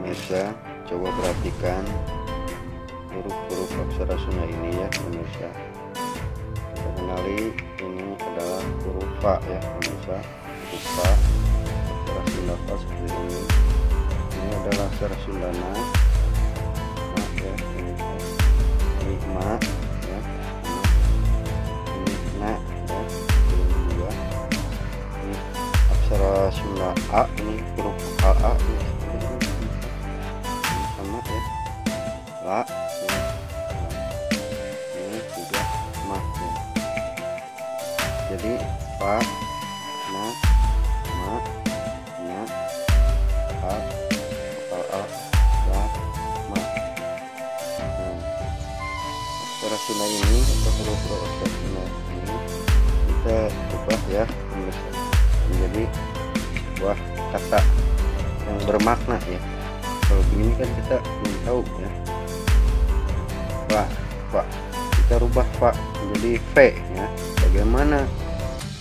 pemirsa, coba perhatikan huruf-huruf aksara Sunda ini ya pemirsa. Kita kenali ini adalah huruf Fa ya pemirsa. Huruf Fa, aksara Sunda Fa seperti ini. Ini adalah aksara Sundana. Ma ya pemirsa. Ini ma ya. Ini na ya. Ini juga. Ini aksara Sunda A, ini huruf A ini. Sama ya, la ya. Ini juga ma ya. Jadi fa, na, ma, nya, a, la, ma. Nah, aksara Sunda ini atau huruf-huruf aksara Sunda ini kita ubah ya menjadi sebuah kata yang bermakna ya. Kalau begini kan kita belum tahu ya. Fa, kita rubah fa menjadi v ya. Bagaimana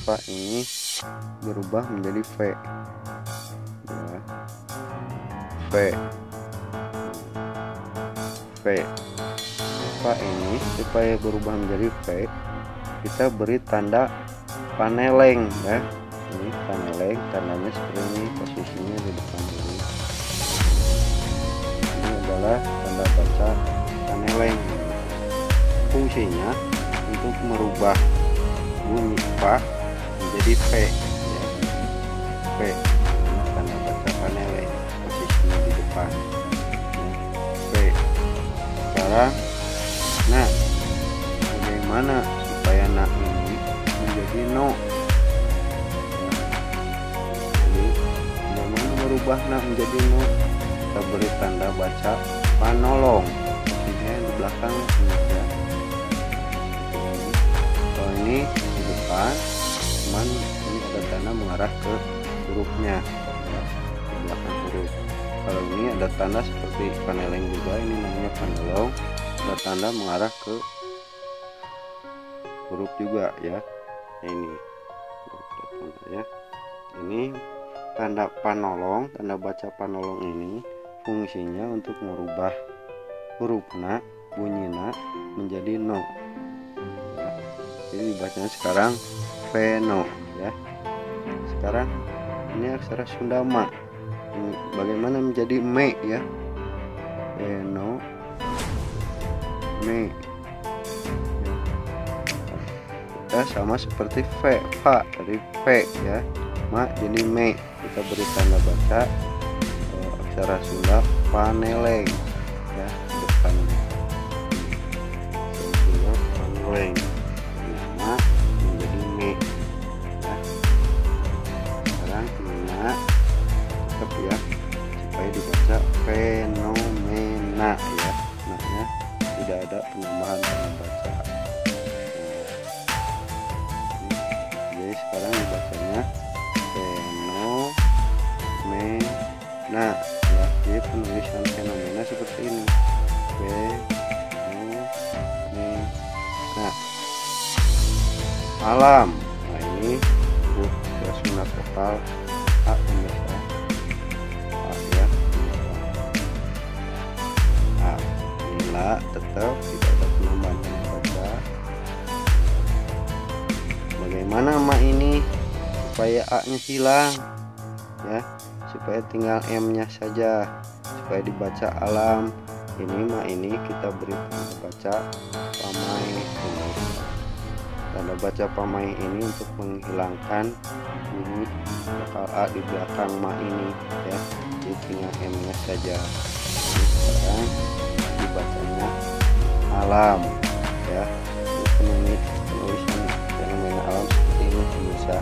fa ini berubah menjadi v ya. V fa ini supaya berubah menjadi v, kita beri tanda paneleng ya. Ini paneleng, tandanya seperti ini, posisinya di depan ini. Ini adalah tanda baca paneleng. Fungsinya untuk merubah bunyi fa menjadi v ya. V, ini tanda baca paneleng, posisinya di depan v. Sekarang nah, bagaimana supaya na ini menjadi no? Merubah na menjadi no, kita beri tanda baca panolong, posisinya di belakang ya. Kalau ini di depan, cuman ini ada tanda mengarah ke hurufnya ya, di belakang huruf. Kalau ini ada tanda seperti paneleng juga, ini namanya panolong, ada tanda mengarah ke huruf juga ya. Ini ya, ini tanda panolong, tanda baca panolong ini fungsinya untuk merubah huruf na, bunyi na menjadi no ya. Jadi dibacanya sekarang veno ya. Sekarang ini aksara Sunda ma, ini bagaimana menjadi me ya. Veno me ya. Kita sama seperti v, fa dari v ya, ma jadi me, kita beri tanda baca aksara Sunda paneleng ya, depannya Sunda paneleng, ma menjadi me ya. Sekarang na tetap ya, supaya dibaca fenomena ya, maknanya tidak ada penambahan tanda baca. Jadi sekarang dibacanya fenomena ya. Jadi penulisan fenomena seperti ini, fenomena. Alam, nah ini huruf Sunda vokal a pemirsa, a ya a. Inilah tetap tidak ada penambahan tanda baca. Bagaimana ma ini supaya a nya hilang ya, supaya tinggal m nya saja, supaya dibaca alam. Ini ma ini kita beri tanda baca pamai. Tanda baca pamai ini untuk menghilangkan bunyi vokal a di belakang ma ini ya, jadi tinggal m nya saja. Sekarang dibacanya alam ya. Penulisan fenomena alam seperti ini bisa